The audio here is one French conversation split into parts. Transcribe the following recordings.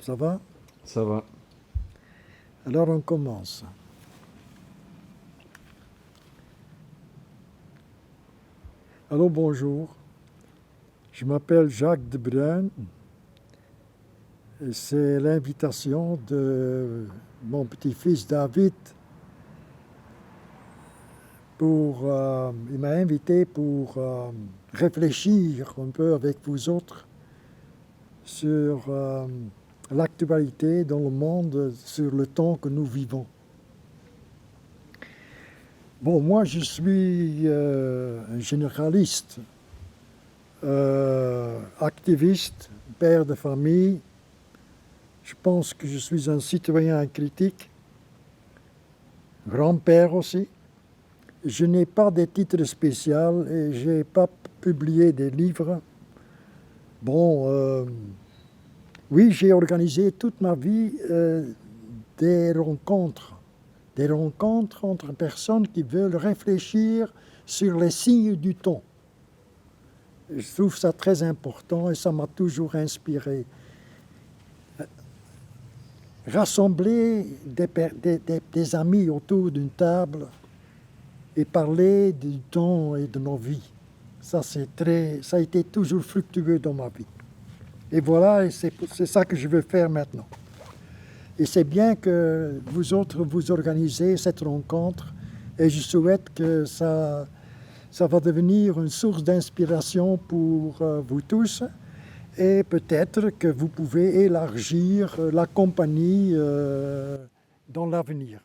Ça va? Ça va. Alors on commence. Allô, bonjour. Je m'appelle Jacques de Bruyn. Et c'est l'invitation de mon petit-fils David il m'a invité pour réfléchir un peu avec vous autres sur l'actualité dans le monde, sur le temps que nous vivons. Bon, moi je suis un généraliste, activiste, père de famille. Je pense que je suis un citoyen critique, grand-père aussi. Je n'ai pas de titre spécial et je n'ai pas publié des livres. Bon, oui, j'ai organisé toute ma vie des rencontres entre personnes qui veulent réfléchir sur les signes du temps. Je trouve ça très important et ça m'a toujours inspiré. Rassembler des amis autour d'une table et parler du temps et de nos vies, ça a été toujours fructueux dans ma vie. Et voilà, et c'est ça que je veux faire maintenant. Et c'est bien que vous autres, vous organisez cette rencontre et je souhaite que ça va devenir une source d'inspiration pour vous tous et peut-être que vous pouvez élargir la compagnie dans l'avenir.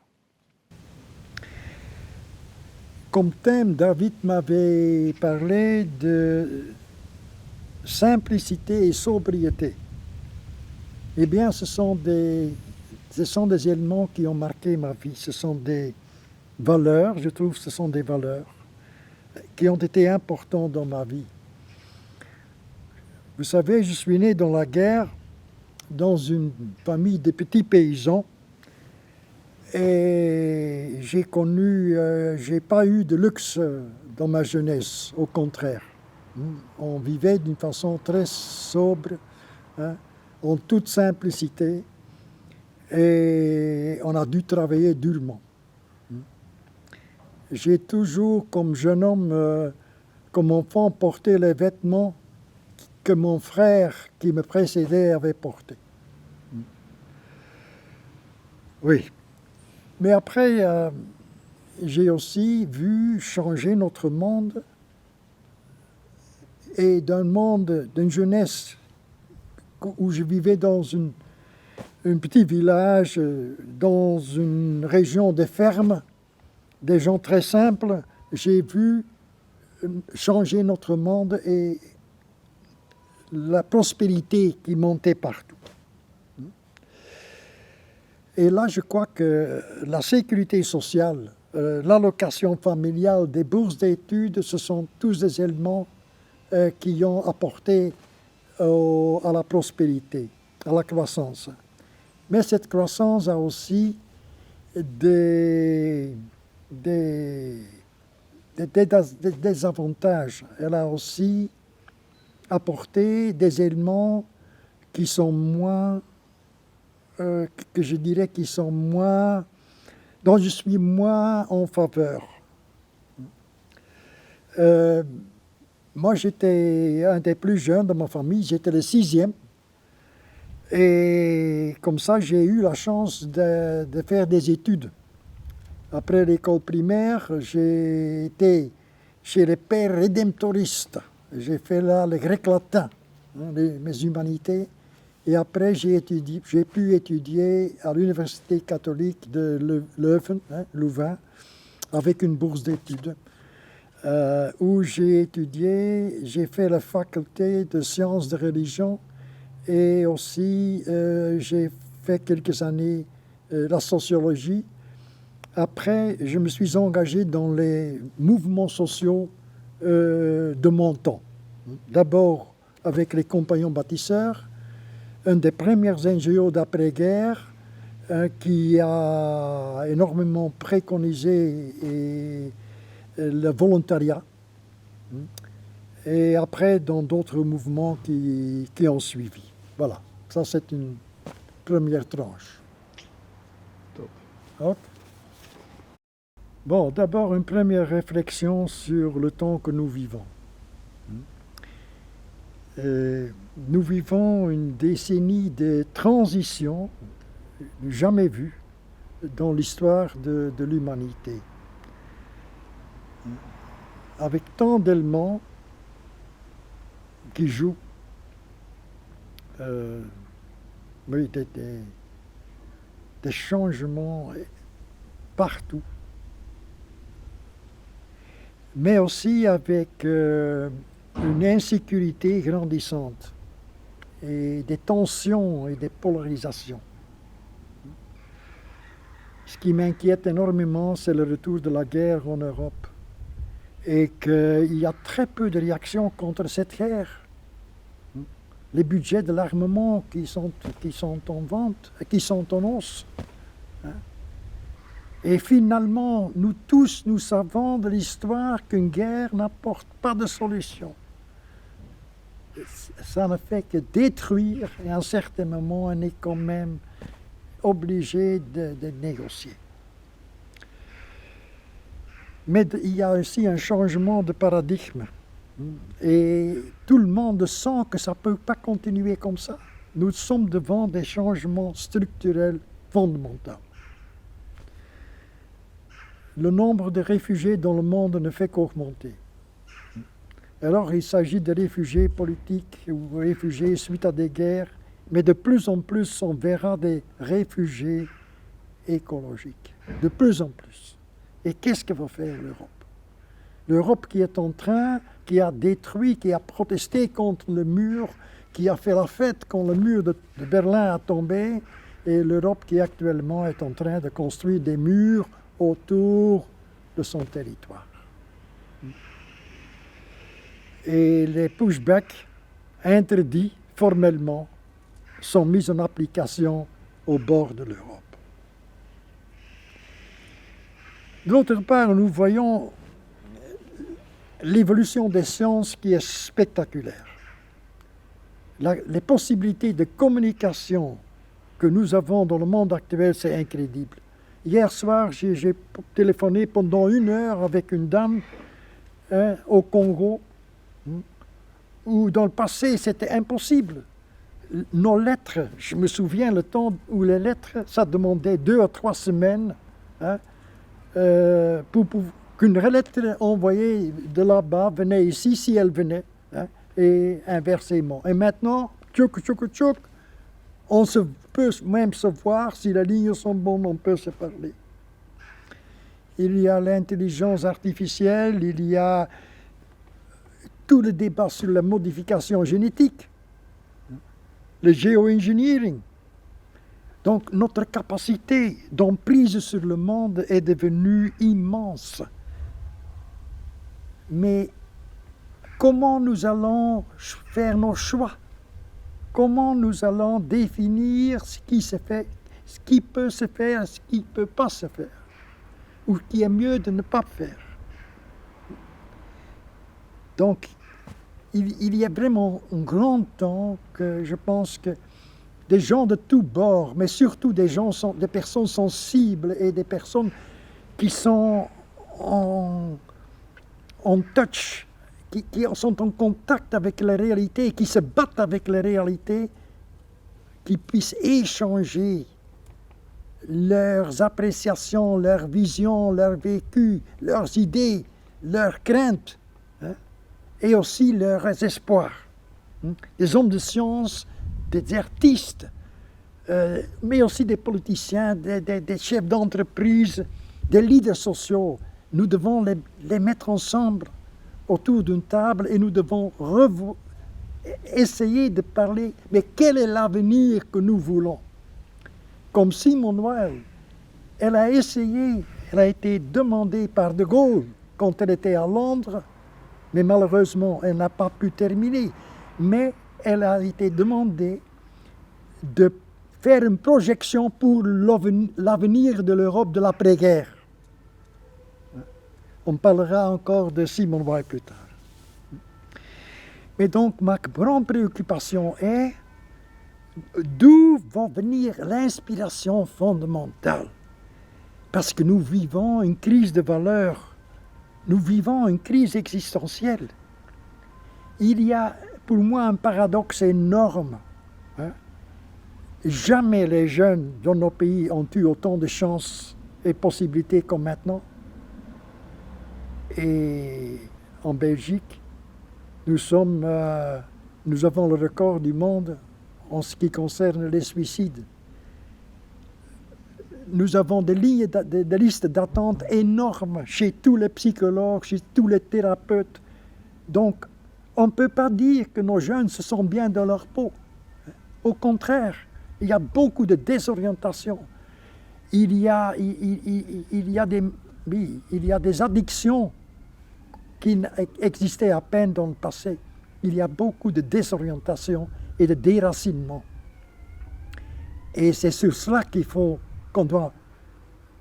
Comme thème, David m'avait parlé de simplicité et sobriété. Eh bien, ce sont des éléments qui ont marqué ma vie. Ce sont des valeurs, je trouve que ce sont des valeurs qui ont été importantes dans ma vie. Vous savez, je suis né dans la guerre, dans une famille de petits paysans. Et j'ai pas eu de luxe dans ma jeunesse, au contraire. On vivait d'une façon très sobre, en toute simplicité, et on a dû travailler durement. J'ai toujours, comme jeune homme, comme enfant, porté les vêtements que mon frère qui me précédait avait portés. Oui. Mais après, j'ai aussi vu changer notre monde et d'une jeunesse où je vivais dans un petit village, dans une région de fermes, des gens très simples. J'ai vu changer notre monde et la prospérité qui montait partout. Et là, je crois que la sécurité sociale, l'allocation familiale, des bourses d'études, ce sont tous des éléments qui ont apporté à la prospérité, à la croissance. Mais cette croissance a aussi des avantages. Elle a aussi apporté des éléments qui sont moins que je dirais qui sont moins, dont je suis moins en faveur. Moi, j'étais un des plus jeunes de ma famille, j'étais le 6e. Et comme ça, j'ai eu la chance de faire des études. Après l'école primaire, j'ai été chez les pères rédemptoristes. J'ai fait là le grec-latin, mes humanités. Et après, j'ai pu étudier à l'université catholique de Louvain, avec une bourse d'études, où j'ai fait la faculté de sciences de religion et aussi j'ai fait quelques années la sociologie. Après, je me suis engagé dans les mouvements sociaux de mon temps. D'abord avec les compagnons bâtisseurs, un des premiers NGO d'après-guerre qui a énormément préconisé le volontariat. Et après, dans d'autres mouvements qui ont suivi. Voilà, ça c'est première tranche. Top. Ok. Bon, d'abord une première réflexion sur le temps que nous vivons. Nous vivons une décennie de transition jamais vue dans l'histoire de l'humanité. Avec tant d'éléments qui jouent, oui, des changements partout, mais aussi avec une insécurité grandissante et des tensions et des polarisations. Ce qui m'inquiète énormément, c'est le retour de la guerre en Europe et qu'il y a très peu de réactions contre cette guerre. Les budgets de l'armement qui sont en vente, qui sont en hausse. Et finalement, nous tous, nous savons de l'histoire qu'une guerre n'apporte pas de solution. Ça ne fait que détruire et à un certain moment, on est quand même obligé de négocier. Mais il y a aussi un changement de paradigme. Et tout le monde sent que ça ne peut pas continuer comme ça. Nous sommes devant des changements structurels fondamentaux. Le nombre de réfugiés dans le monde ne fait qu'augmenter. Alors il s'agit de réfugiés politiques ou réfugiés suite à des guerres, mais de plus en plus on verra des réfugiés écologiques. De plus en plus. Et qu'est-ce que va faire l'Europe? L'Europe qui est en train, qui a détruit, qui a protesté contre le mur, qui a fait la fête quand le mur de Berlin a tombé, et l'Europe qui actuellement est en train de construire des murs autour de son territoire. Et les pushbacks interdits formellement sont mis en application au bord de l'Europe. D'autre part, nous voyons l'évolution des sciences qui est spectaculaire. Les possibilités de communication que nous avons dans le monde actuel, c'est incroyable. Hier soir, j'ai téléphoné pendant 1 heure avec une dame au Congo, où dans le passé, c'était impossible. Nos lettres, je me souviens le temps où les lettres, ça demandait 2 à 3 semaines pour qu'une lettre envoyée de là-bas venait ici, si elle venait, et inversement. Et maintenant, tchouk, tchouk, tchouk, on peut même se voir, si les lignes sont bonnes, on peut se parler. Il y a l'intelligence artificielle, il y a tout le débat sur la modification génétique, le géo-engineering. Donc notre capacité d'emprise sur le monde est devenue immense. Mais comment nous allons faire nos choix? Comment nous allons définir ce qui se fait, ce qui peut se faire, ce qui ne peut pas se faire, ou ce qui est mieux de ne pas faire? Donc, il y a vraiment un grand temps que je pense que des gens de tous bords, mais surtout des personnes sensibles et des personnes qui sont en touch, qui sont en contact avec la réalité, qui se battent avec la réalité, qui puissent échanger leurs appréciations, leurs visions, leurs vécus, leurs idées, leurs craintes, et aussi leurs espoirs. Des hommes de science, des artistes, mais aussi des politiciens, des chefs d'entreprise, des leaders sociaux. Nous devons les mettre ensemble autour d'une table et nous devons essayer de parler, mais quel est l'avenir que nous voulons? Comme Simone Weil, elle a été demandée par De Gaulle quand elle était à Londres, mais malheureusement, elle n'a pas pu terminer. Mais elle a été demandée de faire une projection pour l'avenir de l'Europe de l'après-guerre. On parlera encore de Simone Weil plus tard. Mais donc, ma grande préoccupation est d'où va venir l'inspiration fondamentale? Parce que nous vivons une crise de valeurs, nous vivons une crise existentielle. Il y a pour moi un paradoxe énorme. Jamais les jeunes dans nos pays ont eu autant de chances et possibilités comme maintenant. Et en Belgique, nous avons le record du monde en ce qui concerne les suicides. Nous avons des listes d'attente énormes chez tous les psychologues, chez tous les thérapeutes. Donc, on ne peut pas dire que nos jeunes se sentent bien dans leur peau. Au contraire, il y a beaucoup de désorientation. Il y a des addictions qui existaient à peine dans le passé. Il y a beaucoup de désorientation et de déracinement. Et c'est sur cela qu'on doit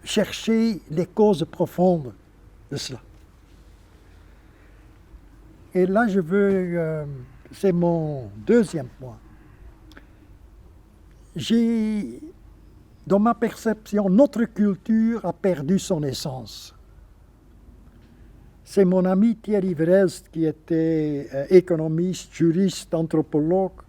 chercher les causes profondes de cela. Et là, c'est mon deuxième point. Dans ma perception, notre culture a perdu son essence. C'est mon ami Thierry Verhelst qui était économiste, juriste, anthropologue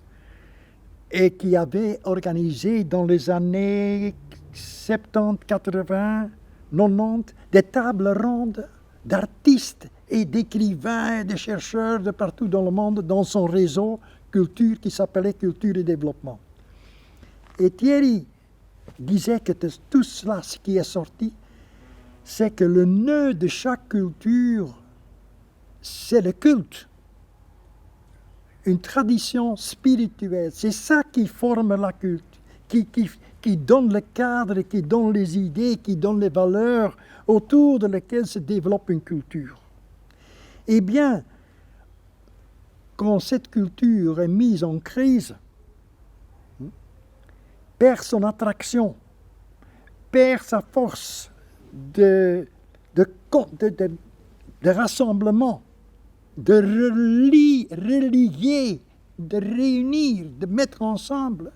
et qui avait organisé dans les années 70, 80, 90 des tables rondes d'artistes et d'écrivains et de chercheurs de partout dans le monde dans son réseau culture qui s'appelait Culture et Développement. Et Thierry disait que de tout cela, ce qui est sorti, c'est que le nœud de chaque culture, c'est le culte. Une tradition spirituelle. C'est ça qui forme la culture, qui donne le cadre, qui donne les idées, qui donne les valeurs autour de lesquelles se développe une culture. Eh bien, quand cette culture est mise en crise, perd son attraction, perd sa force de rassemblement, de relier, de réunir, de mettre ensemble,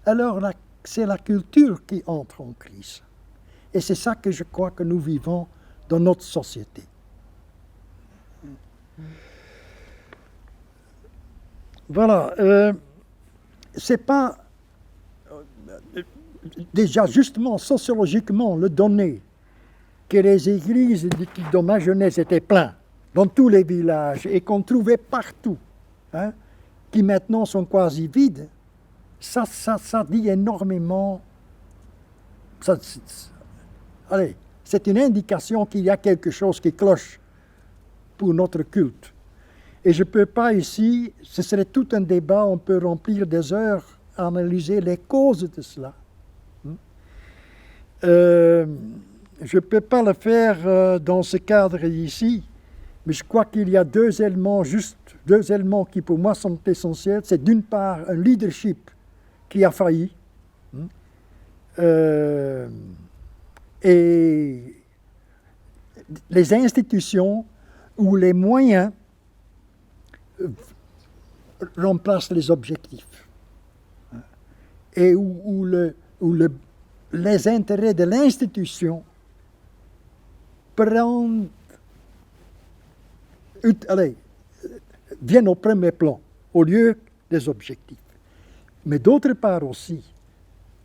alors c'est la culture qui entre en crise. Et c'est ça que je crois que nous vivons dans notre société. Voilà, c'est pas déjà justement sociologiquement le donné que les églises dans ma jeunesse étaient pleines dans tous les villages et qu'on trouvait partout, qui maintenant sont quasi vides, ça dit énormément. C'est une indication qu'il y a quelque chose qui cloche pour notre culte. Et je ne peux pas ici, ce serait tout un débat, on peut remplir des heures à analyser les causes de cela. Je ne peux pas le faire dans ce cadre ici, mais je crois qu'il y a deux éléments qui pour moi sont essentiels. C'est d'une part un leadership qui a failli, et les institutions où les moyens remplacent les objectifs, et où les intérêts de l'institution viennent au premier plan, au lieu des objectifs. Mais d'autre part aussi,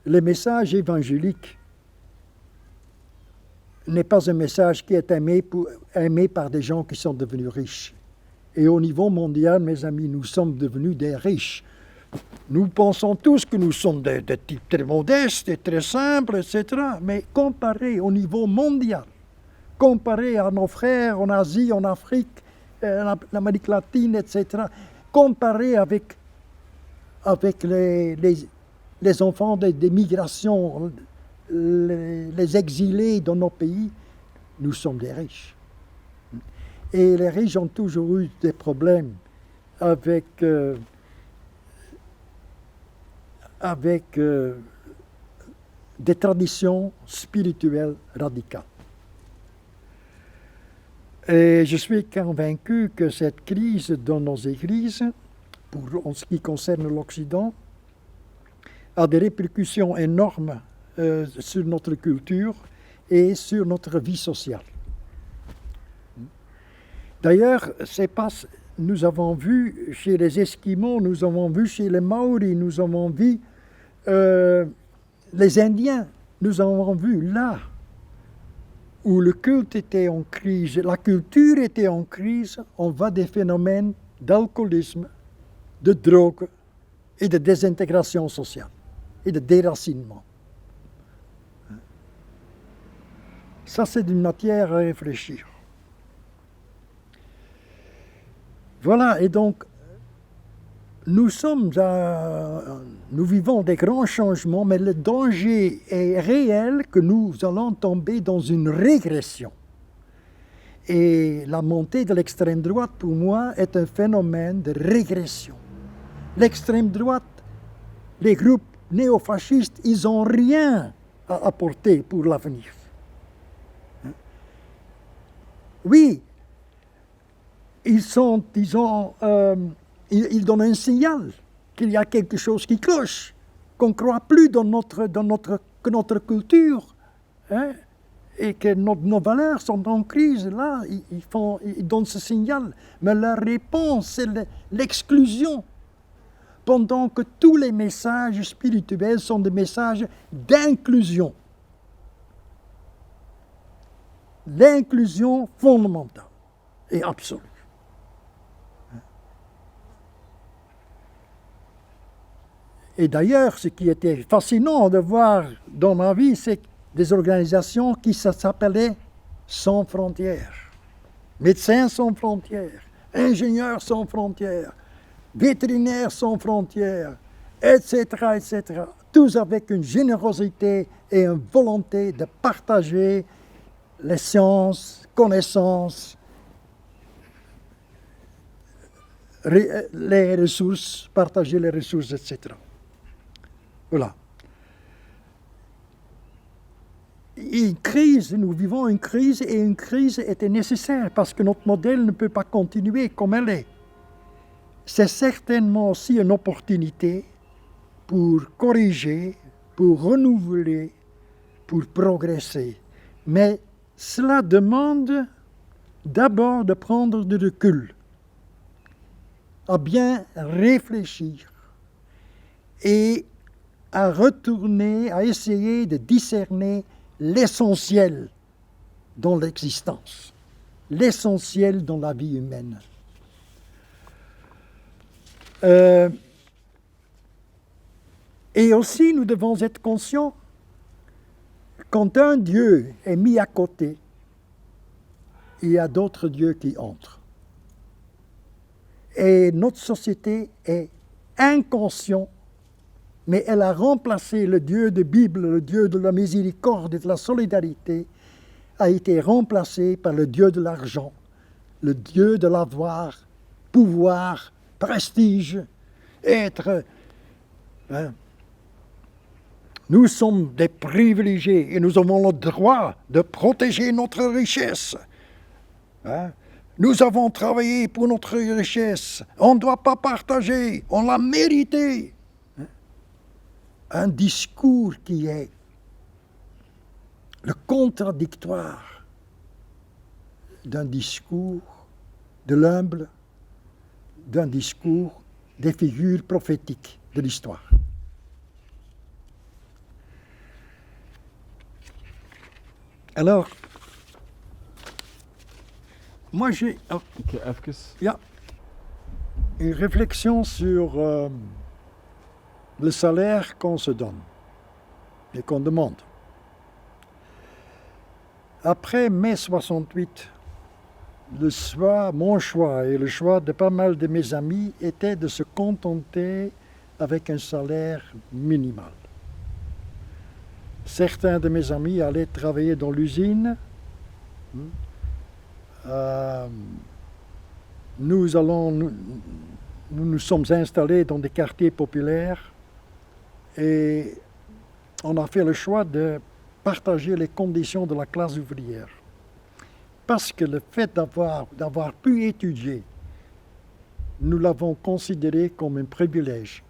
le message évangélique n'est pas un message qui est aimé par des gens qui sont devenus riches. Et au niveau mondial, mes amis, nous sommes devenus des riches. Nous pensons tous que nous sommes des types très modestes et très simples, etc. Mais comparé au niveau mondial, comparé à nos frères en Asie, en Afrique, en Amérique latine, etc., comparé avec les enfants des migrations, les exilés dans nos pays, nous sommes des riches. Et les riches ont toujours eu des problèmes avec des traditions spirituelles radicales. Et je suis convaincu que cette crise dans nos églises, en ce qui concerne l'Occident, a des répercussions énormes sur notre culture et sur notre vie sociale. D'ailleurs, nous avons vu chez les Esquimaux, nous avons vu chez les Maoris, nous avons vu les Indiens, nous avons vu là où le culte était en crise, la culture était en crise, on voit des phénomènes d'alcoolisme, de drogue et de désintégration sociale et de déracinement. Ça, c'est une matière à réfléchir. Voilà, et donc, nous vivons des grands changements, mais le danger est réel que nous allons tomber dans une régression. Et la montée de l'extrême droite, pour moi, est un phénomène de régression. L'extrême droite, les groupes néofascistes, ils n'ont rien à apporter pour l'avenir. Oui, ils donnent un signal qu'il y a quelque chose qui cloche, qu'on ne croit plus dans notre culture, hein, et que nos valeurs sont en crise. Là, ils donnent ce signal. Mais la réponse, c'est l'exclusion. Pendant que tous les messages spirituels sont des messages d'inclusion. L'inclusion fondamentale et absolue. Et d'ailleurs, ce qui était fascinant de voir dans ma vie, c'est des organisations qui s'appelaient Sans frontières. Médecins sans frontières, ingénieurs sans frontières, vétérinaires sans frontières, etc., etc. Tous avec une générosité et une volonté de partager les sciences, connaissances, les ressources, partager les ressources, etc. Voilà. Une crise, nous vivons une crise et une crise était nécessaire parce que notre modèle ne peut pas continuer comme elle est. C'est certainement aussi une opportunité pour corriger, pour renouveler, pour progresser. Mais cela demande d'abord de prendre du recul, à bien réfléchir et à retourner, à essayer de discerner l'essentiel dans l'existence, l'essentiel dans la vie humaine. Et aussi, nous devons être conscients, quand un Dieu est mis à côté, il y a d'autres dieux qui entrent. Et notre société est inconsciente, mais elle a remplacé le Dieu de la Bible, le Dieu de la miséricorde et de la solidarité, a été remplacé par le Dieu de l'argent, le Dieu de l'avoir, pouvoir, prestige, être. Hein. Nous sommes des privilégiés et nous avons le droit de protéger notre richesse. Hein. Nous avons travaillé pour notre richesse. On ne doit pas partager, on l'a mérité. Un discours qui est le contradictoire d'un discours de l'humble, d'un discours des figures prophétiques de l'histoire. Alors, moi j'ai une réflexion sur le salaire qu'on se donne et qu'on demande. Après mai 68, mon choix et le choix de pas mal de mes amis était de se contenter avec un salaire minimal. Certains de mes amis allaient travailler dans l'usine. Nous nous sommes installés dans des quartiers populaires et on a fait le choix de partager les conditions de la classe ouvrière. Parce que le fait d'avoir pu étudier, nous l'avons considéré comme un privilège.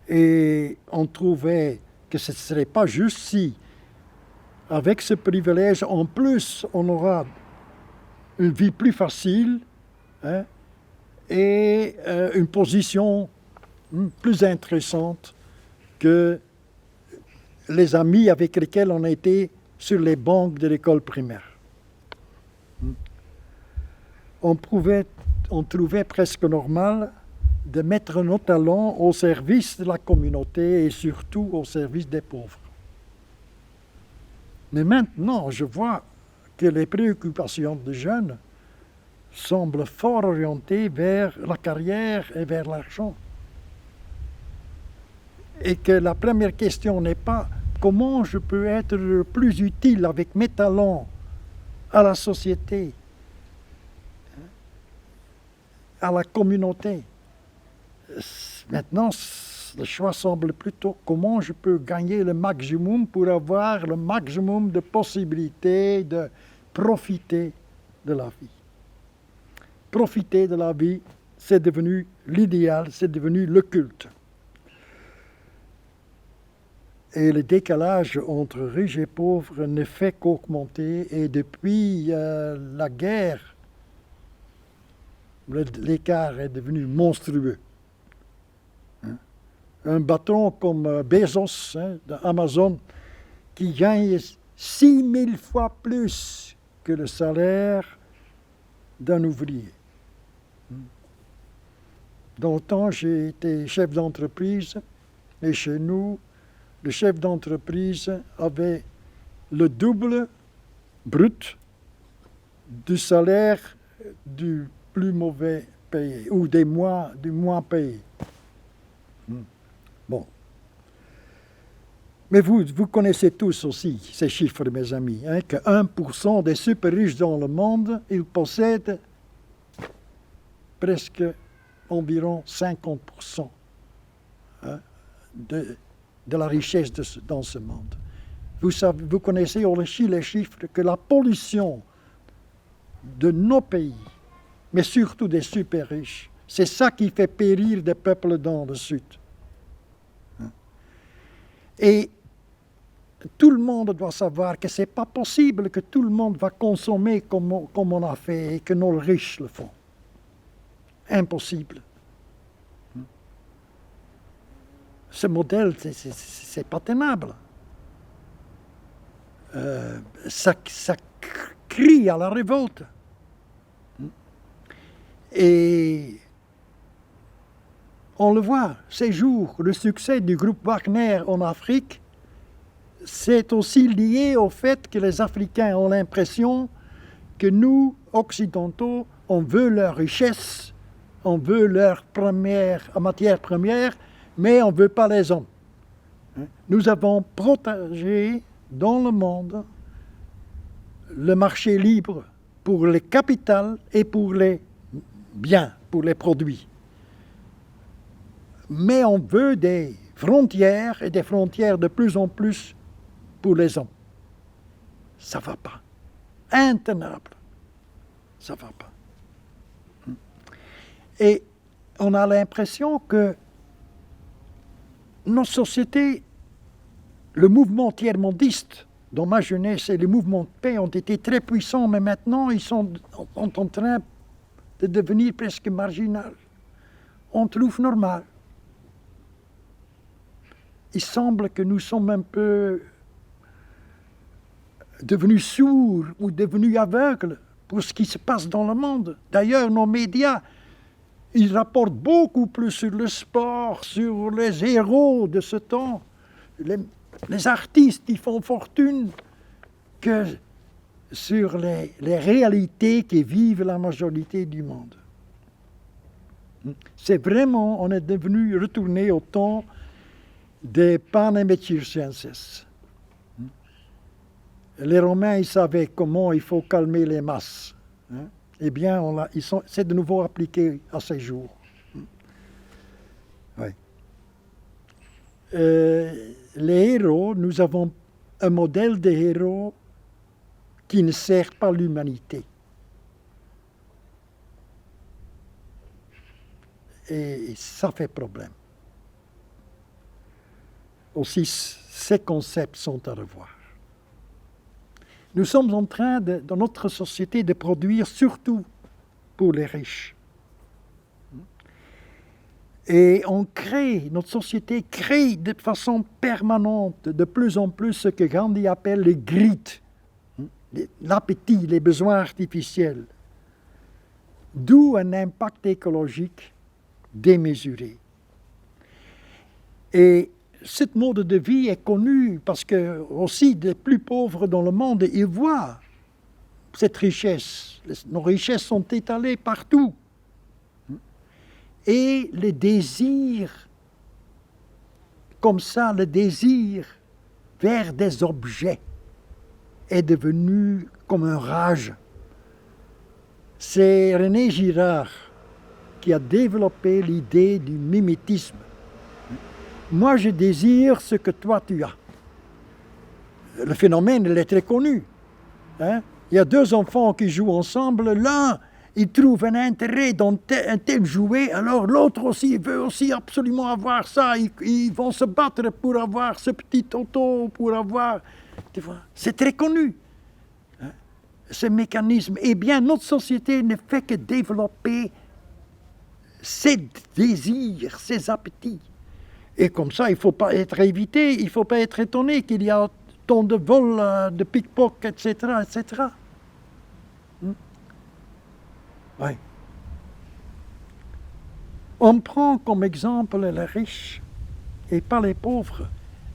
Et on trouvait que ce ne serait pas juste si, avec ce privilège, en plus, on aura une vie plus facile, hein, et une position plus intéressante que les amis avec lesquels on était sur les bancs de l'école primaire. On trouvait presque normal de mettre nos talents au service de la communauté et surtout au service des pauvres. Mais maintenant, je vois que les préoccupations des jeunes semblent fort orientées vers la carrière et vers l'argent. Et que la première question n'est pas comment je peux être le plus utile avec mes talents à la société, à la communauté. Maintenant, le choix semble plutôt comment je peux gagner le maximum pour avoir le maximum de possibilités de profiter de la vie. Profiter de la vie, c'est devenu l'idéal, c'est devenu le culte. Et le décalage entre riches et pauvres ne fait qu'augmenter. Et depuis la guerre, l'écart est devenu monstrueux. Un patron comme Bezos, d'Amazon, qui gagne 6000 fois plus que le salaire d'un ouvrier. Dans le temps, j'ai été chef d'entreprise, et chez nous, le chef d'entreprise avait le double brut du salaire du plus mauvais payé, ou du moins payé. Bon. Mais vous connaissez tous aussi ces chiffres, mes amis, que 1% des super riches dans le monde, ils possèdent presque environ 50% de la richesse dans ce monde. Vous connaissez aussi les chiffres que la pollution de nos pays, mais surtout des super riches, c'est ça qui fait périr des peuples dans le sud. Et tout le monde doit savoir que ce n'est pas possible que tout le monde va consommer comme on a fait et que nos riches le font. Impossible. Ce modèle, c'est pas tenable. Ça crie à la révolte. Et on le voit, ces jours, le succès du groupe Wagner en Afrique, c'est aussi lié au fait que les Africains ont l'impression que nous, Occidentaux, on veut leur richesse, on veut leur matière première, mais on ne veut pas les hommes. Nous avons protégé dans le monde le marché libre pour les capitales et pour les biens, pour les produits. Mais on veut des frontières et des frontières de plus en plus pour les hommes. Ça ne va pas. Intenable. Ça ne va pas. Et on a l'impression que nos sociétés, le mouvement tiers-mondiste, dans ma jeunesse et les mouvements de paix ont été très puissants, mais maintenant ils sont en train de devenir presque marginaux. On trouve normal. Il semble que nous sommes un peu devenus sourds ou devenus aveugles pour ce qui se passe dans le monde. D'ailleurs, nos médias, ils rapportent beaucoup plus sur le sport, sur les héros de ce temps, les artistes qui font fortune, que sur les réalités qui vivent la majorité du monde. C'est vraiment, on est devenu retourné au temps des panem et circenses. Les Romains, ils savaient comment il faut calmer les masses. Eh bien, c'est de nouveau appliqué à ces jours. Oui. Les héros, nous avons un modèle de héros qui ne sert pas l'humanité. Et ça fait problème. aussi ces concepts sont à revoir. Nous sommes en train, dans notre société, de produire surtout pour les riches. Et notre société crée de façon permanente, de plus en plus, ce que Gandhi appelle les greed, l'appétit, les besoins artificiels. D'où un impact écologique démesuré. Et cette mode de vie est connue parce que aussi les plus pauvres dans le monde, ils voient cette richesse. Nos richesses sont étalées partout. Et le désir, comme ça, le désir vers des objets est devenu comme un rage. C'est René Girard qui a développé l'idée du mimétisme. Moi, je désire ce que toi, tu as. Le phénomène, il est très connu. Il y a deux enfants qui jouent ensemble. L'un, il trouve un intérêt dans un tel jouet, alors l'autre aussi veut aussi absolument avoir ça. Ils vont se battre pour avoir ce petit auto, pour avoir... Tu vois, c'est très connu, ce mécanisme. Eh bien, notre société ne fait que développer ces désirs, ces appétits. Et comme ça, il ne faut pas être évité, il ne faut pas être étonné qu'il y a tant de vols, de pickpockets, etc., etc. Oui. On prend comme exemple les riches et pas les pauvres.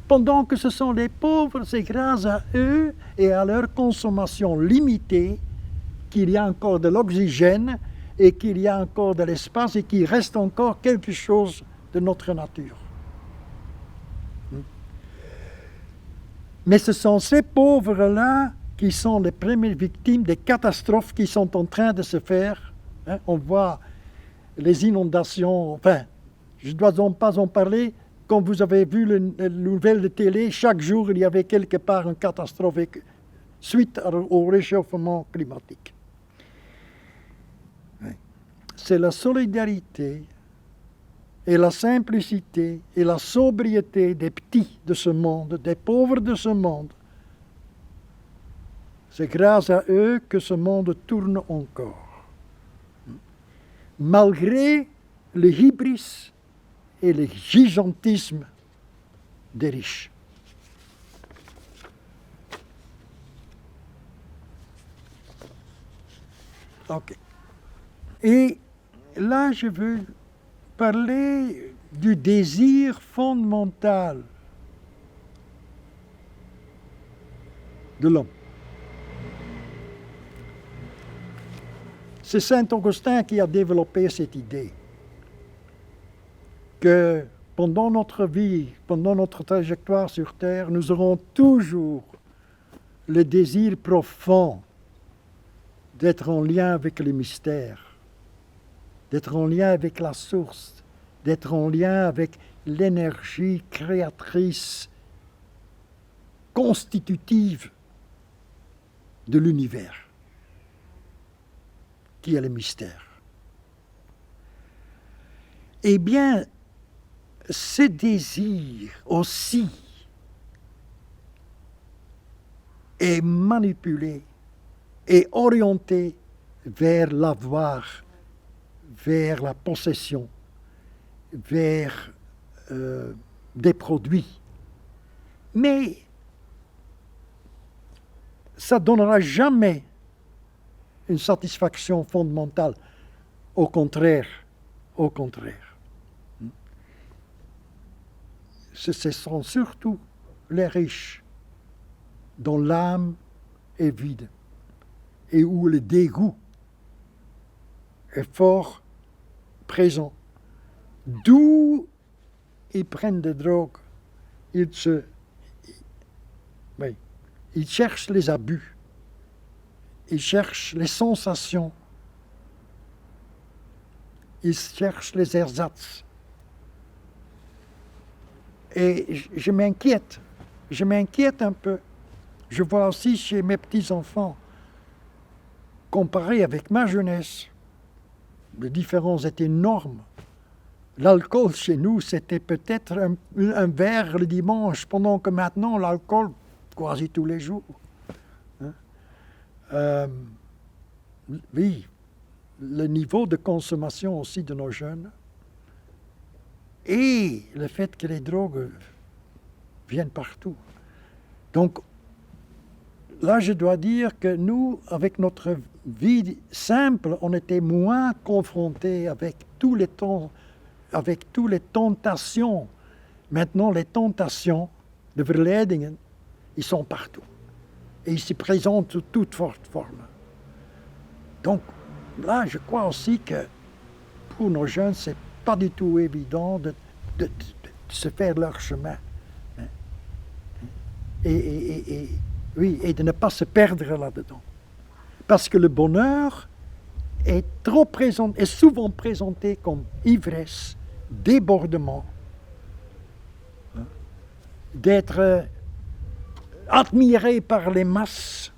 Pendant que ce sont les pauvres, c'est grâce à eux et à leur consommation limitée qu'il y a encore de l'oxygène et qu'il y a encore de l'espace et qu'il reste encore quelque chose de notre nature. Mais ce sont ces pauvres-là qui sont les premières victimes des catastrophes qui sont en train de se faire. On voit les inondations, enfin, je ne dois pas en parler. Quand vous avez vu les nouvelles de télé, chaque jour, il y avait quelque part une catastrophe suite au réchauffement climatique. C'est la solidarité et la simplicité et la sobriété des petits de ce monde, des pauvres de ce monde. C'est grâce à eux que ce monde tourne encore. Malgré le hybris et le gigantisme des riches. Ok. Et là, je veux parler du désir fondamental de l'homme. C'est saint Augustin qui a développé cette idée que pendant notre vie, pendant notre trajectoire sur Terre, nous aurons toujours le désir profond d'être en lien avec le mystère, d'être en lien avec la source, d'être en lien avec l'énergie créatrice, constitutive de l'univers, qui est le mystère. Eh bien, ce désir aussi est manipulé et orienté vers l'avoir, vers la possession, vers des produits. Mais ça ne donnera jamais une satisfaction fondamentale. Au contraire. Ce sont surtout les riches dont l'âme est vide et où le dégoût est fort présent. D'où ils prennent des drogues, ils cherchent les abus, ils cherchent les sensations, ils cherchent les ersatz. Et je m'inquiète un peu. Je vois aussi chez mes petits-enfants, comparé avec ma jeunesse, la différence est énorme. l'alcool chez nous, c'était peut-être un verre le dimanche, pendant que maintenant, l'alcool, quasi tous les jours. Hein? Oui, le niveau de consommation aussi de nos jeunes et le fait que les drogues viennent partout. Donc, là, je dois dire que nous, avec notre vie simple, on était moins confrontés avec tous les tentations. Maintenant, les tentations de verleidingen, ils sont partout. Et ils se présentent sous toutes formes. Donc, là, je crois aussi que pour nos jeunes, c'est pas du tout évident de se faire leur chemin. Et de ne pas se perdre là-dedans. Parce que le bonheur est souvent présenté comme ivresse, débordement, d'être admiré par les masses,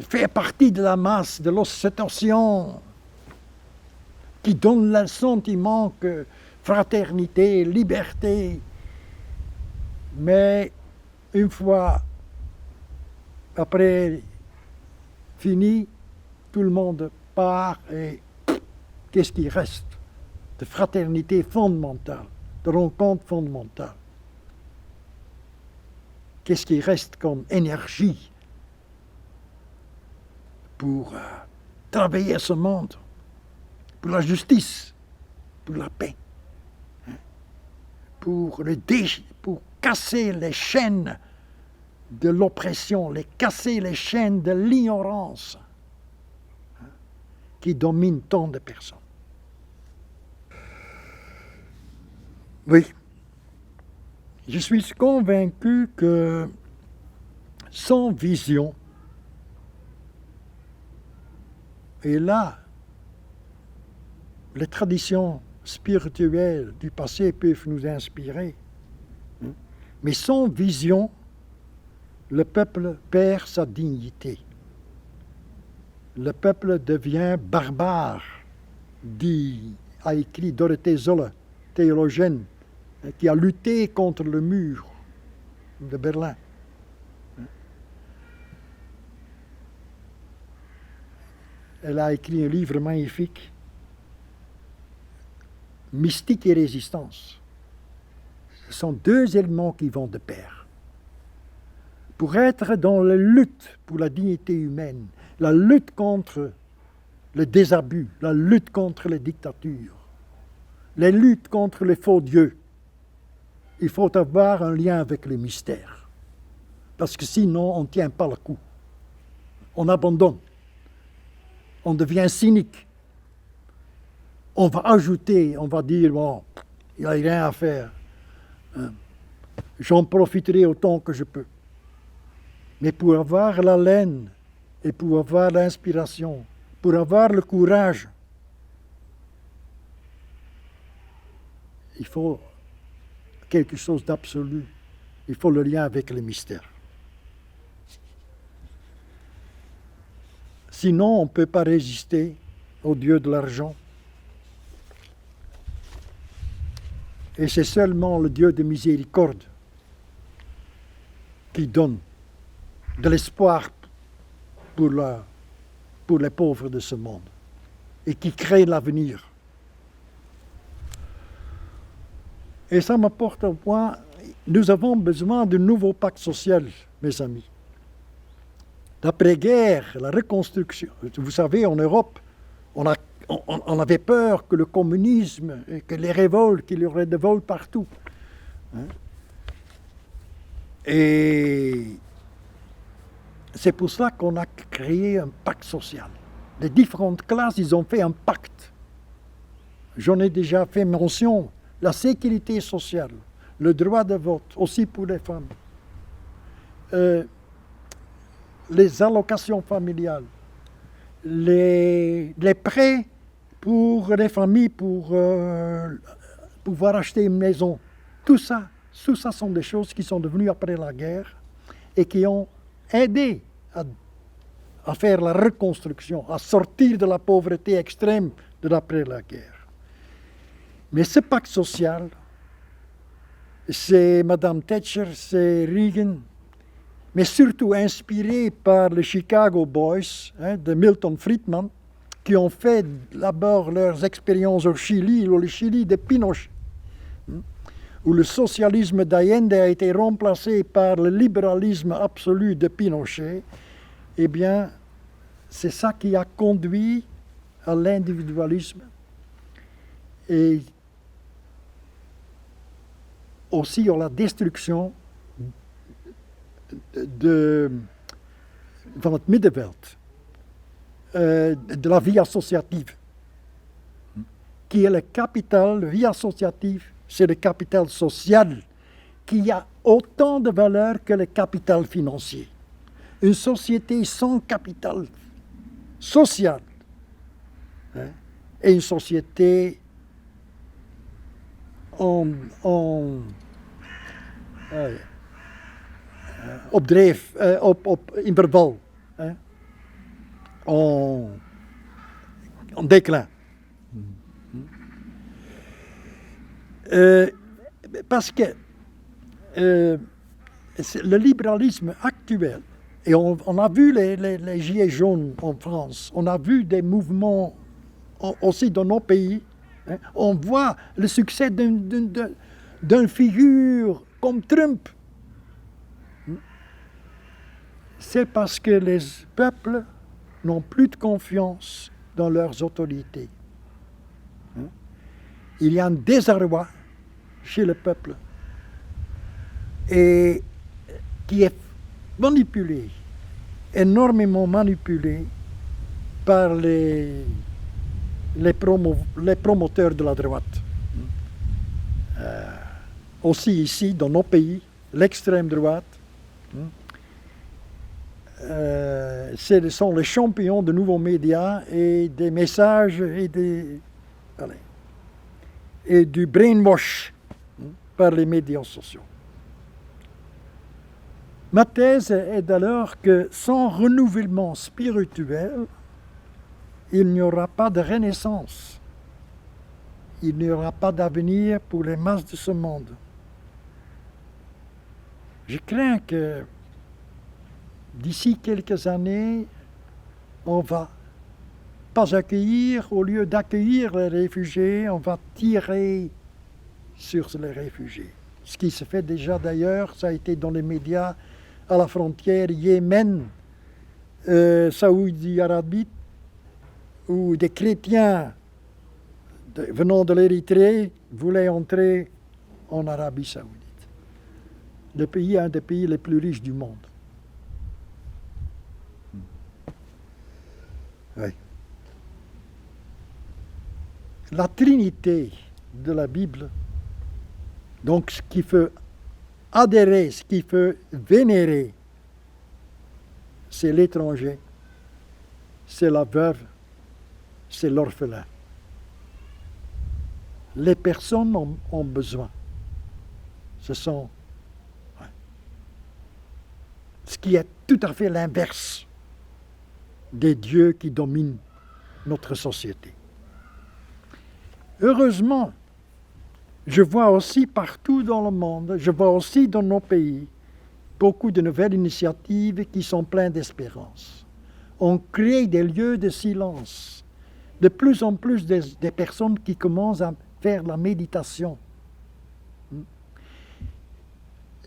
faire partie de la masse, de l'ostentation, qui donne le sentiment que fraternité, liberté, mais une fois après fini, tout le monde part et qu'est-ce qui reste de fraternité fondamentale, de rencontre fondamentale? Qu'est-ce qui reste comme énergie pour travailler ce monde, pour la justice, pour la paix, pour casser les chaînes de l'oppression, casser les chaînes de l'ignorance qui dominent tant de personnes. Oui, je suis convaincu que sans vision, et là, les traditions spirituelles du passé peuvent nous inspirer, mais sans vision, le peuple perd sa dignité. Le peuple devient barbare, a écrit Dorothée Zolle, théologienne, qui a lutté contre le mur de Berlin. Elle a écrit un livre magnifique, Mystique et résistance. Ce sont deux éléments qui vont de pair. Pour être dans la lutte pour la dignité humaine, la lutte contre le désabus, la lutte contre les dictatures, la lutte contre les faux dieux, il faut avoir un lien avec le mystère. Parce que sinon, on ne tient pas le coup. On abandonne. On devient cynique. On va ajouter, on va dire, bon, il n'y a rien à faire. J'en profiterai autant que je peux. Mais pour avoir la laine et pour avoir l'inspiration, pour avoir le courage, il faut quelque chose d'absolu. Il faut le lien avec le mystère. Sinon, on ne peut pas résister au Dieu de l'argent. Et c'est seulement le Dieu de miséricorde qui donne de l'espoir pour les pauvres de ce monde et qui crée l'avenir. Et ça m'apporte au point, nous avons besoin d'un nouveau pacte social, mes amis. L'après-guerre, la reconstruction. Vous savez, en Europe, on avait peur que le communisme, que les révoltes, qu'il y aurait des vols partout. Et c'est pour ça qu'on a créé un pacte social. Les différentes classes, ils ont fait un pacte. J'en ai déjà fait mention. La sécurité sociale, le droit de vote, aussi pour les femmes. Les allocations familiales, les prêts pour les familles pour pouvoir acheter une maison. Tout ça sont des choses qui sont devenues après la guerre et qui ont aidé à faire la reconstruction, à sortir de la pauvreté extrême de l'après la guerre. Mais ce pacte social, c'est Mme Thatcher, c'est Reagan, mais surtout inspiré par les Chicago Boys de Milton Friedman, qui ont fait d'abord leurs expériences au Chili de Pinochet, où le socialisme d'Allende a été remplacé par le libéralisme absolu de Pinochet. Eh bien, c'est ça qui a conduit à l'individualisme et aussi à la destruction van het middenveld, de la vie associative, qui est le capital. La vie associative, c'est le capital social qui a autant de valeur que le capital financier. Une société sans capital social est une société op dreef, in verval, en déclin. Parce que le libéralisme actuel, et on a vu les gilets jaunes en France, on a vu des mouvements aussi dans nos pays, on voit le succès d'une figure comme Trump. C'est parce que les peuples n'ont plus de confiance dans leurs autorités. Il y a un désarroi chez le peuple et qui est manipulé, énormément manipulé par les promoteurs de la droite. Aussi ici, dans nos pays, l'extrême droite, ce sont les champions de nouveaux médias et des messages et du brainwash par les médias sociaux. Ma thèse est alors que sans renouvellement spirituel, il n'y aura pas de renaissance. Il n'y aura pas d'avenir pour les masses de ce monde. Je crains que d'ici quelques années, on va pas accueillir, au lieu d'accueillir les réfugiés, on va tirer sur les réfugiés. Ce qui se fait déjà d'ailleurs, ça a été dans les médias, à la frontière Yémen, Saoudi-Arabie, où des chrétiens venant de l'Érythrée voulaient entrer en Arabie Saoudite. Le pays est un des pays les plus riches du monde. Oui. La Trinité de la Bible, donc ce qui fait adhérer, ce qui fait vénérer, c'est l'étranger, c'est la veuve, c'est l'orphelin. Les personnes ont besoin. Ce sont ce qui est tout à fait l'inverse des dieux qui dominent notre société. Heureusement, je vois aussi partout dans le monde, je vois aussi dans nos pays, beaucoup de nouvelles initiatives qui sont pleines d'espérance. On crée des lieux de silence. De plus en plus des personnes qui commencent à faire la méditation.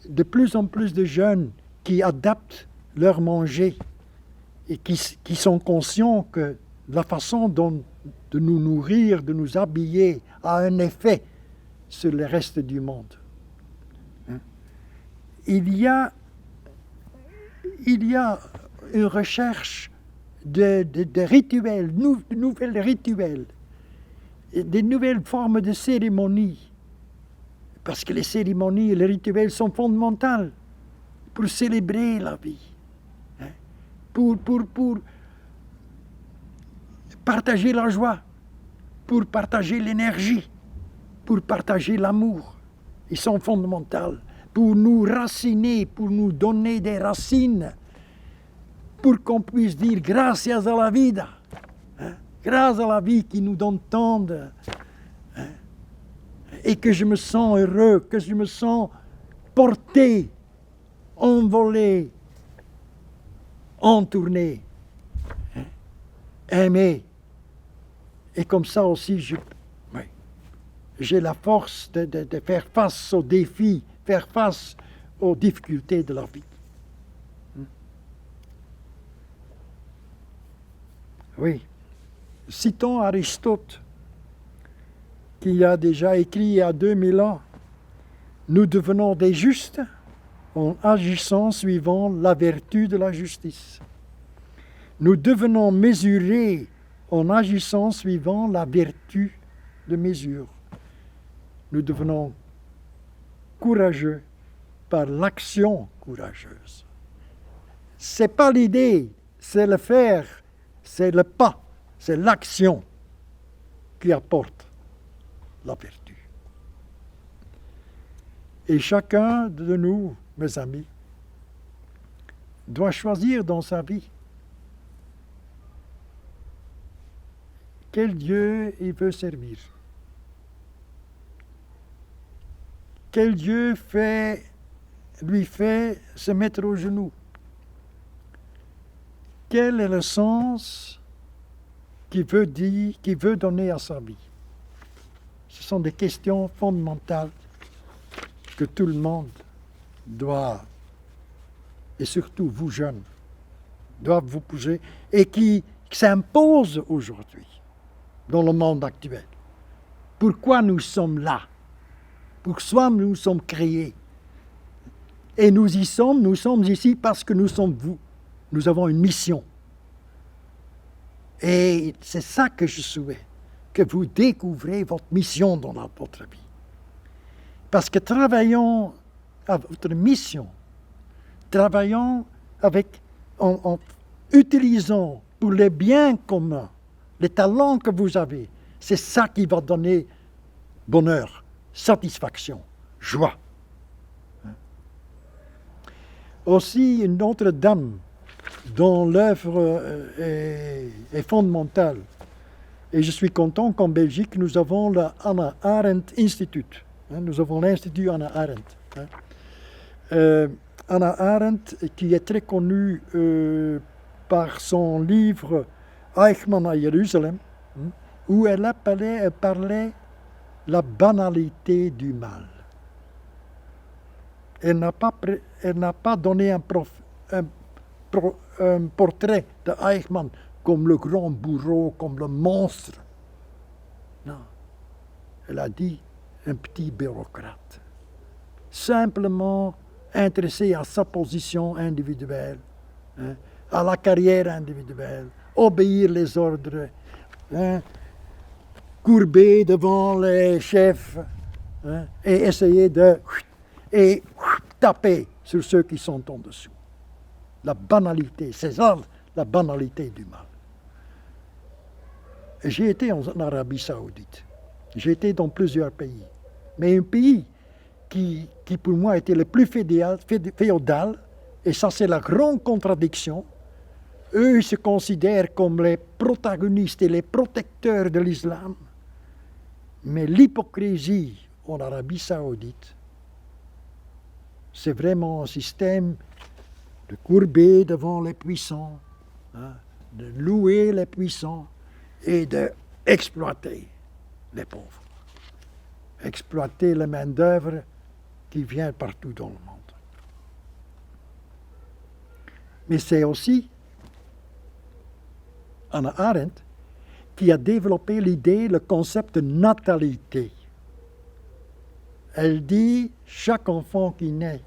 De plus en plus de jeunes qui adaptent leur manger et qui sont conscients que la façon de nous nourrir, de nous habiller, a un effet sur le reste du monde. Il y a une recherche de rituels, de nouvelles rituels, des nouvelles formes de cérémonies, parce que les cérémonies et les rituels sont fondamentaux pour célébrer la vie, pour partager la joie, pour partager l'énergie, pour partager l'amour. Ils sont fondamentaux pour nous raciner, pour nous donner des racines, pour qu'on puisse dire gracias a la vida, grâce à la vie qui nous donne tant et que je me sens heureux, que je me sens porté, envolé, entourné, aimé. Et comme ça aussi, j'ai la force de faire face aux défis, faire face aux difficultés de la vie. Oui. Citons Aristote, qui a déjà écrit il y a 2000 ans, « Nous devenons des justes en agissant suivant la vertu de la justice. Nous devenons mesurés en agissant suivant la vertu de mesure. Nous devenons courageux par l'action courageuse. » C'est pas l'idée, c'est le faire, c'est le pas, c'est l'action qui apporte la vertu. Et chacun de nous, mes amis, doit choisir dans sa vie quel Dieu il veut servir. Quel Dieu lui fait se mettre au genou. Quel est le sens qu'il veut donner à sa vie. Ce sont des questions fondamentales que tout le monde doit, et surtout vous jeunes, doivent vous poser et qui s'imposent aujourd'hui dans le monde actuel. Pourquoi nous sommes là? Pourquoi nous sommes créés? Et nous sommes ici parce que nous sommes vous. Nous avons une mission. Et c'est ça que je souhaite, que vous découvrez votre mission dans votre vie. Parce que travaillons à votre mission, travaillons en utilisant pour les biens communs, les talents que vous avez, c'est ça qui va donner bonheur, satisfaction, joie. Aussi, une autre dame dont l'œuvre est fondamentale. Et je suis content qu'en Belgique, nous avons le Hannah Arendt Institute. Nous avons l'Institut Hannah Arendt. Hannah Arendt, qui est très connue par son livre Eichmann à Jérusalem, où elle parlait la banalité du mal. Elle n'a pas donné un portrait de Eichmann comme le grand bourreau, comme le monstre. Non. Elle a dit un petit bureaucrate. Simplement intéressé à sa position individuelle, à la carrière individuelle, obéir les ordres, courber devant les chefs et essayer de taper sur ceux qui sont en dessous. La banalité, c'est ça la banalité du mal. J'ai été en Arabie Saoudite, j'ai été dans plusieurs pays, mais un pays qui pour moi était le plus féodal, et ça c'est la grande contradiction. Eux se considèrent comme les protagonistes et les protecteurs de l'islam, mais l'hypocrisie en Arabie Saoudite, c'est vraiment un système de courber devant les puissants, de louer les puissants et d'exploiter les pauvres. Exploiter la main-d'œuvre qui vient partout dans le monde. Mais c'est aussi Hannah Arendt qui a développé l'idée, le concept de natalité. Elle dit chaque enfant qui naît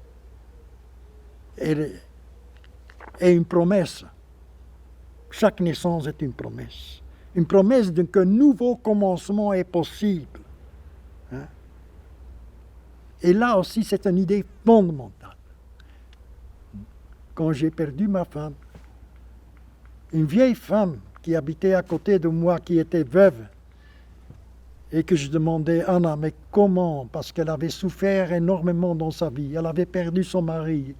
est une promesse. Chaque naissance est une promesse. Une promesse qu'un nouveau commencement est possible. Et là aussi, c'est une idée fondamentale. Quand j'ai perdu ma femme, une vieille femme qui habitait à côté de moi, qui était veuve, et que je demandais, Anna, mais comment? Parce qu'elle avait souffert énormément dans sa vie. Elle avait perdu son mari,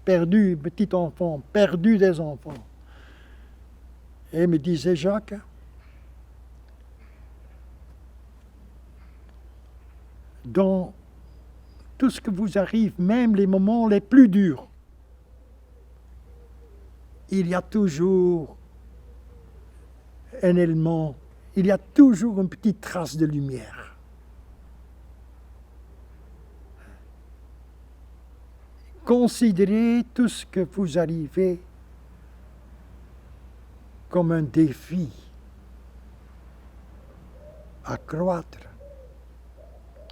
perdu un petit enfant, perdu des enfants. Et elle me disait, Jacques, dans tout ce qui vous arrive, même les moments les plus durs, il y a toujours un élément, il y a toujours une petite trace de lumière. Considérez tout ce que vous arrivez comme un défi à croître,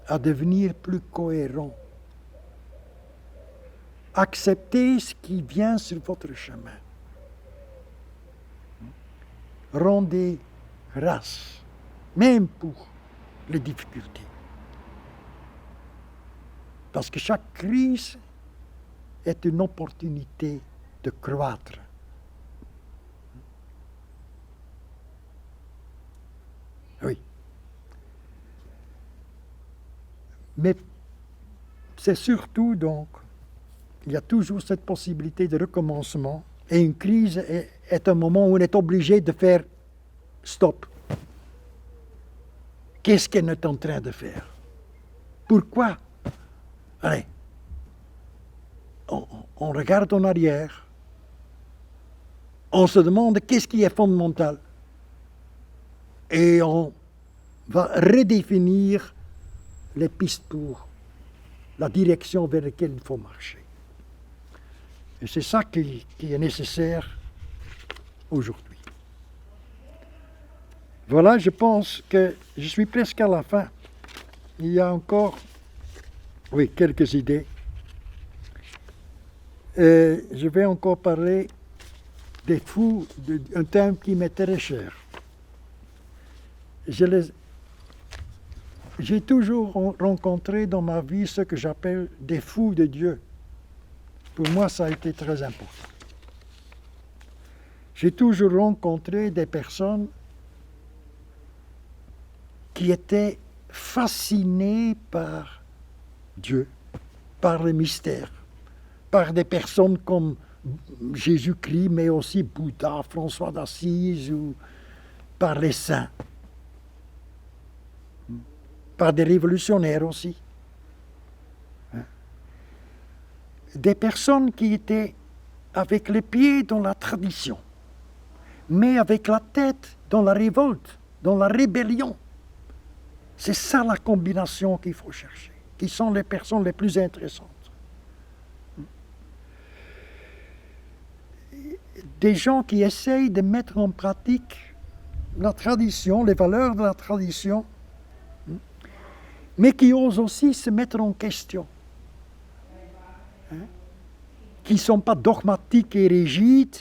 à devenir plus cohérent. Acceptez ce qui vient sur votre chemin. Rendez grâce, même pour les difficultés. Parce que chaque crise est une opportunité de croître. Oui. Mais c'est surtout donc, il y a toujours cette possibilité de recommencement, et une crise est un moment où on est obligé de faire stop. Qu'est-ce qu'elle est en train de faire? Pourquoi? Allez, on regarde en arrière, on se demande qu'est-ce qui est fondamental, et on va redéfinir les pistes pour la direction vers laquelle il faut marcher. Et c'est ça qui est nécessaire aujourd'hui. Voilà, je pense que je suis presque à la fin. Il y a encore, quelques idées. Et je vais encore parler des fous, un thème qui m'est très cher. J'ai toujours rencontré dans ma vie ce que j'appelle des fous de Dieu. Pour moi, ça a été très important. J'ai toujours rencontré des personnes qui étaient fascinées par Dieu, par le mystère, par des personnes comme Jésus-Christ, mais aussi Bouddha, François d'Assise, ou par les saints, par des révolutionnaires aussi. Des personnes qui étaient avec les pieds dans la tradition, mais avec la tête dans la révolte, dans la rébellion. C'est ça la combinaison qu'il faut chercher, qui sont les personnes les plus intéressantes. Des gens qui essayent de mettre en pratique la tradition, les valeurs de la tradition, mais qui osent aussi se mettre en question. Qui ne sont pas dogmatiques et rigides,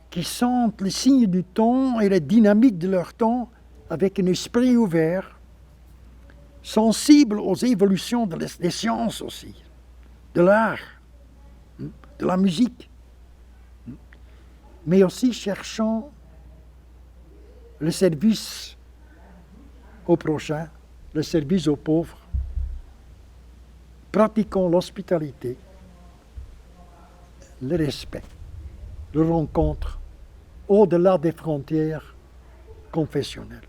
qui sentent les signes du temps et les dynamiques de leur temps avec un esprit ouvert, sensible aux évolutions des sciences aussi, de l'art, de la musique, mais aussi cherchant le service au prochain, le service aux pauvres, pratiquant l'hospitalité, le respect, la rencontre au-delà des frontières confessionnelles.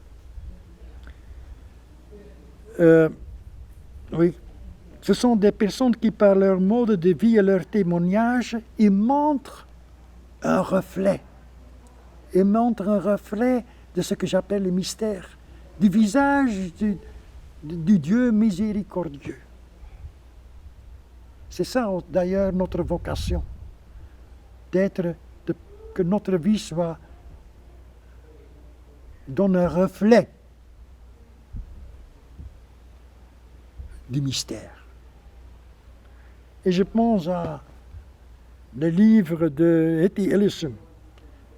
Ce sont des personnes qui, par leur mode de vie et leur témoignage, ils montrent un reflet. Ils montrent un reflet de ce que j'appelle le mystère, du visage du Dieu miséricordieux. C'est ça d'ailleurs notre vocation, que notre vie soit dans un reflet du mystère. Et je pense à le livre de Etty Ellison,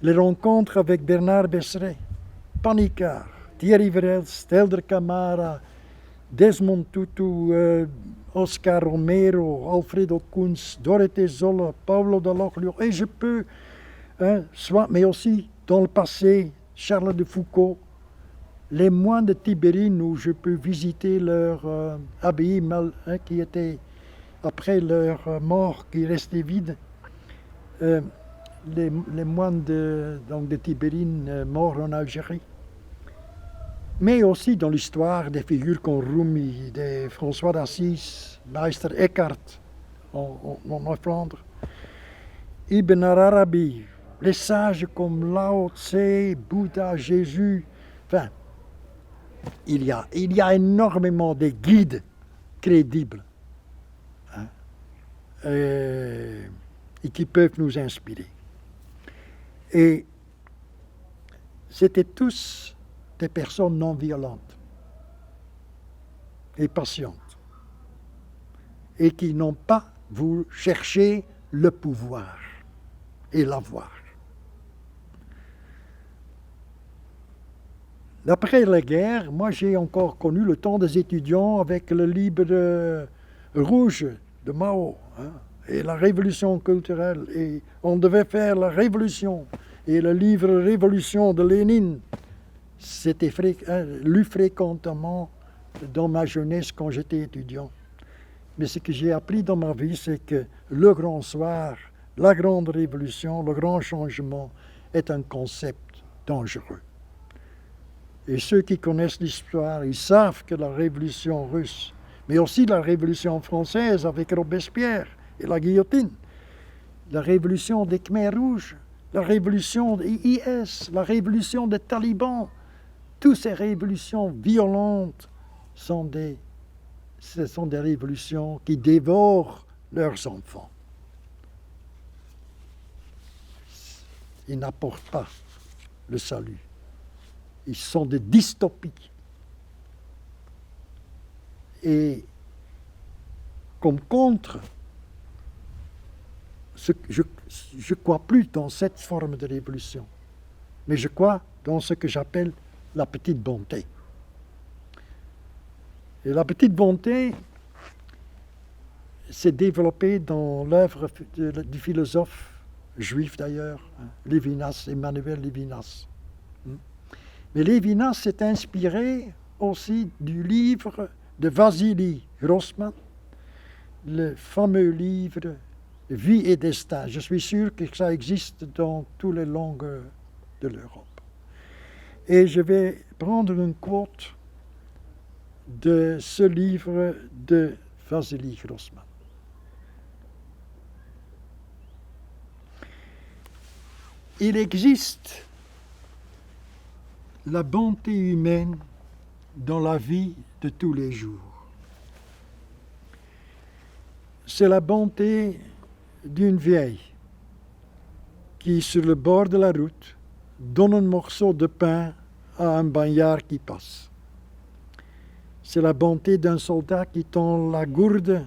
les rencontres avec Bernard Besseret, Panikkar, Thierry Verhelst, Helder Camara, Desmond Tutu, Oscar Romero, Alfredo Kunz, Dorothée Zolle, Paulo de Lochlieu, et je peux, mais aussi dans le passé, Charles de Foucault, les moines de Tibérine, où je peux visiter leur abbaye qui était, après leur mort, qui restait vide. Les moines de Tibérine morts en Algérie. mais aussi dans l'histoire des figures comme Rumi, de François d'Assise, Meister Eckhart en Neuflandre, Ibn Arabi, les sages comme Lao Tse, Bouddha, Jésus, enfin, il y a énormément de guides crédibles, hein, et qui peuvent nous inspirer. Et c'était tous des personnes non violentes et patientes, et qui n'ont pas voulu chercher le pouvoir et l'avoir. Après la guerre, moi j'ai encore connu le temps des étudiants avec le livre rouge de Mao, hein, et la révolution culturelle, et on devait faire la révolution, et le livre Révolution de Lénine, c'était lu fréquemment dans ma jeunesse quand j'étais étudiant. Mais ce que j'ai appris dans ma vie, c'est que le grand soir, la grande révolution, le grand changement est un concept dangereux. Et ceux qui connaissent l'histoire, ils savent que la révolution russe, mais aussi la révolution française avec Robespierre et la guillotine, la révolution des Khmers rouges, la révolution des IS, la révolution des talibans, toutes ces révolutions violentes ce sont des révolutions qui dévorent leurs enfants. Ils n'apportent pas le salut. Ils sont des dystopies. Et comme contre, je crois plus dans cette forme de révolution, mais je crois dans ce que j'appelle la petite bonté. Et la petite bonté s'est développée dans l'œuvre du philosophe juif d'ailleurs, Lévinas, Emmanuel Lévinas. Mais Lévinas s'est inspiré aussi du livre de Vassili Grossman, le fameux livre Vie et Destin. Je suis sûr que ça existe dans toutes les langues de l'Europe. Et je vais prendre une quote de ce livre de Vassili Grossman. Il existe la bonté humaine dans la vie de tous les jours. C'est la bonté d'une vieille qui, sur le bord de la route, donne un morceau de pain à un bagnard qui passe. C'est la bonté d'un soldat qui tend la gourde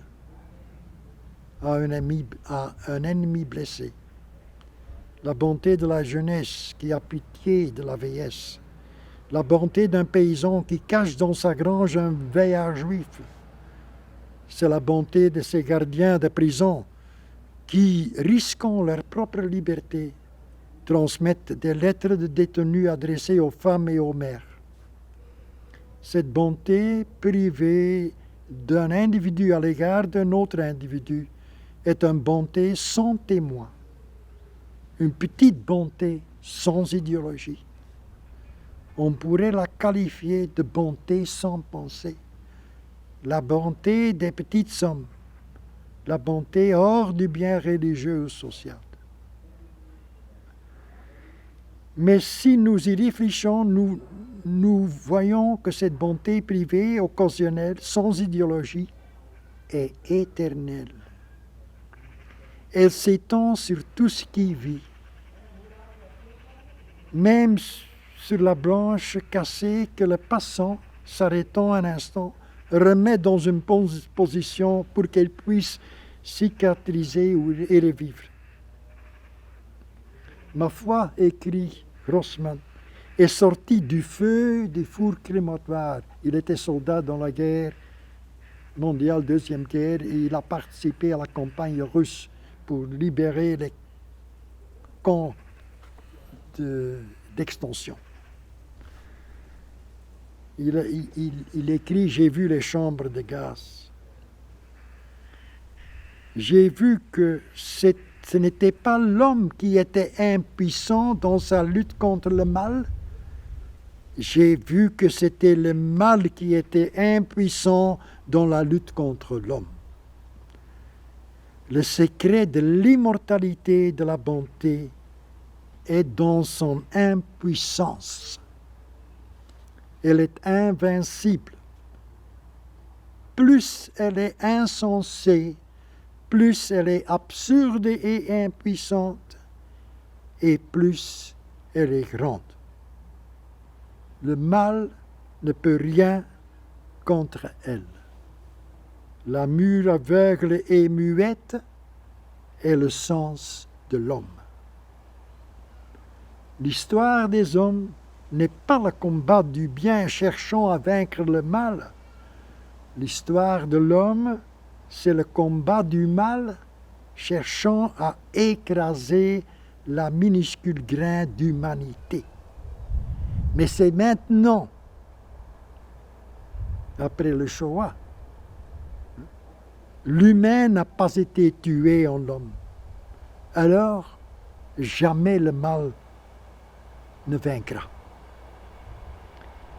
à un ennemi blessé. La bonté de la jeunesse qui a pitié de la vieillesse. La bonté d'un paysan qui cache dans sa grange un veillard juif. C'est la bonté de ces gardiens de prison qui, risquant leur propre liberté, transmettent des lettres de détenus adressées aux femmes et aux mères. Cette bonté privée d'un individu à l'égard d'un autre individu est une bonté sans témoin, une petite bonté sans idéologie. On pourrait la qualifier de bonté sans pensée, la bonté des petites sommes, la bonté hors du bien religieux ou social. Mais si nous y réfléchissons, nous voyons que cette bonté privée, occasionnelle, sans idéologie, est éternelle. Elle s'étend sur tout ce qui vit, même sur la branche cassée que le passant, s'arrêtant un instant, remet dans une position pour qu'elle puisse cicatriser et revivre. Ma foi, écrit Grossman, est sorti du feu des fours crématoires. Il était soldat dans la guerre mondiale, Deuxième Guerre, et il a participé à la campagne russe pour libérer les camps d'extension. Il écrit « J'ai vu les chambres de gaz. J'ai vu que ce n'était pas l'homme qui était impuissant dans sa lutte contre le mal, j'ai vu que c'était le mal qui était impuissant dans la lutte contre l'homme. Le secret de l'immortalité de la bonté est dans son impuissance. Elle est invincible. Plus elle est insensée, plus elle est absurde et impuissante, et plus elle est grande. Le mal ne peut rien contre elle. La mûre aveugle et muette est le sens de l'homme. L'histoire des hommes n'est pas le combat du bien cherchant à vaincre le mal. L'histoire de l'homme, c'est le combat du mal cherchant à écraser la minuscule grain d'humanité. Mais c'est maintenant, après le Shoah, l'humain n'a pas été tué en l'homme. Alors, jamais le mal ne vaincra.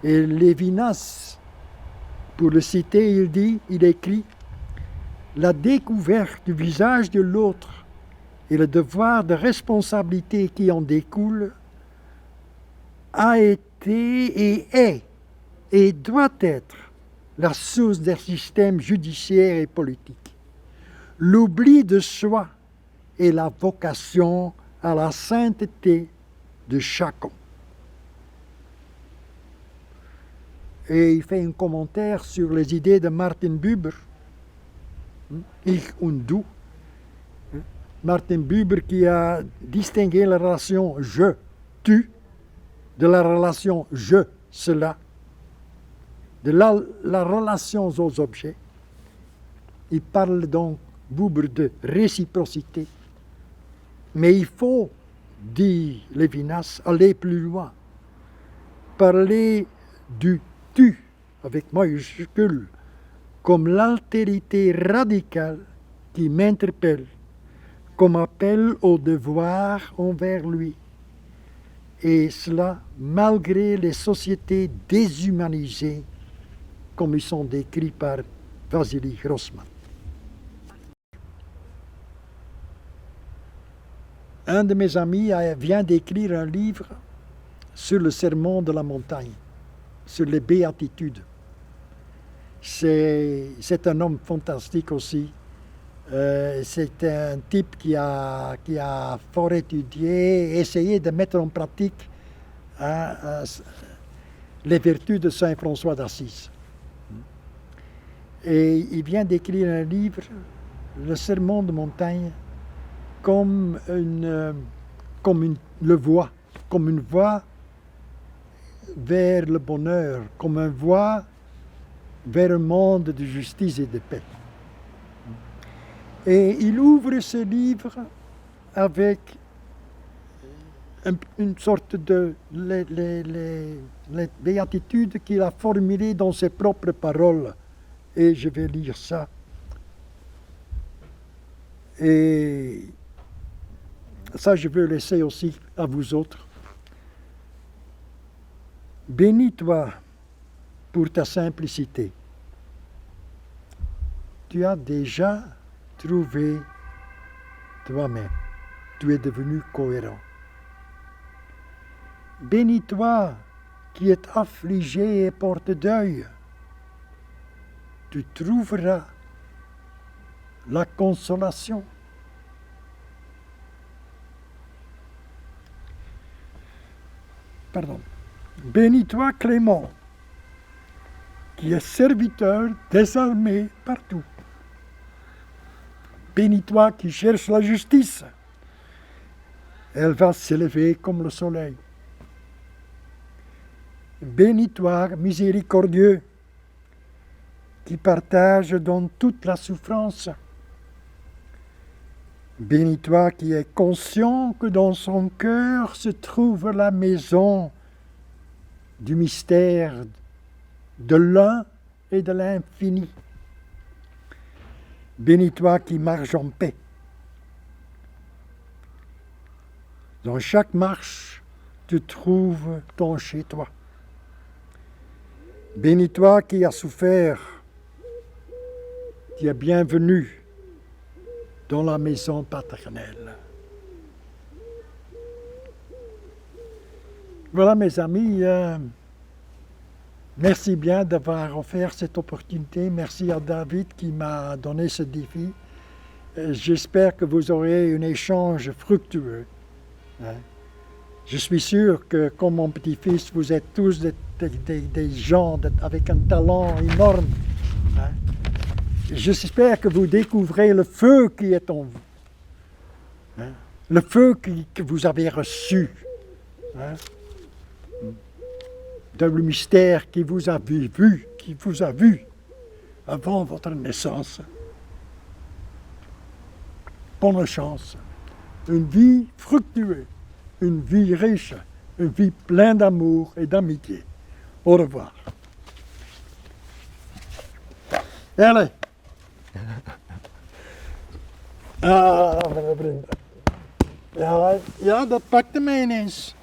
Et Lévinas, pour le citer, il écrit « La découverte du visage de l'autre et le devoir de responsabilité qui en découle a été et est et doit être la source d'un système judiciaire et politique. L'oubli de soi est la vocation à la sainteté de chacun. » Et il fait un commentaire sur les idées de Martin Buber, Ich und Du. Martin Buber qui a distingué la relation je-tu de la relation je-cela, de la relation aux objets. Il parle donc, Buber, de réciprocité. Mais il faut, dit Lévinas, aller plus loin. Parler du tu, avec majuscule, comme l'altérité radicale qui m'interpelle, comme appel au devoir envers lui. Et cela malgré les sociétés déshumanisées, comme ils sont décrits par Vasily Grossman. Un de mes amis vient d'écrire un livre sur le sermon de la montagne, sur les béatitudes. C'est un homme fantastique aussi. C'est un type qui a fort étudié, essayé de mettre en pratique les vertus de Saint François d'Assise. Et il vient d'écrire un livre, Le sermon de montagne, comme une voie vers le bonheur, comme une voie vers un monde de justice et de paix. Et il ouvre ce livre avec une sorte de les béatitudes qu'il a formulées dans ses propres paroles. Et je vais lire ça. Et ça, je veux laisser aussi à vous autres. Bénis-toi pour ta simplicité. Tu as déjà trouvé toi-même. Tu es devenu cohérent. Bénis-toi qui es affligé et porte deuil. Tu trouveras la consolation. Pardon. Bénis-toi Clément, qui est serviteur désarmé partout. Bénis-toi qui cherche la justice. Elle va s'élever comme le soleil. Bénis-toi, miséricordieux, qui partage dans toute la souffrance. Bénis-toi qui est conscient que dans son cœur se trouve la maison du mystère de l'un et de l'infini. Bénis-toi qui marche en paix. Dans chaque marche, tu trouves ton chez-toi. Bénis toi qui as souffert. Tu es bienvenu dans la maison paternelle. Voilà mes amis, merci bien d'avoir offert cette opportunité. Merci à David qui m'a donné ce défi. J'espère que vous aurez un échange fructueux. Je suis sûr que, comme mon petit-fils, vous êtes tous des gens avec un talent énorme. J'espère que vous découvrez le feu qui est en vous. Le feu que vous avez reçu. Dans le mystère qui vous a vu avant votre naissance. Bonne chance. Une vie fructueuse, une vie riche, une vie pleine d'amour et d'amitié. Au revoir. Allez. Ah, mijn vrienden. Ja, dat pakte mij ineens.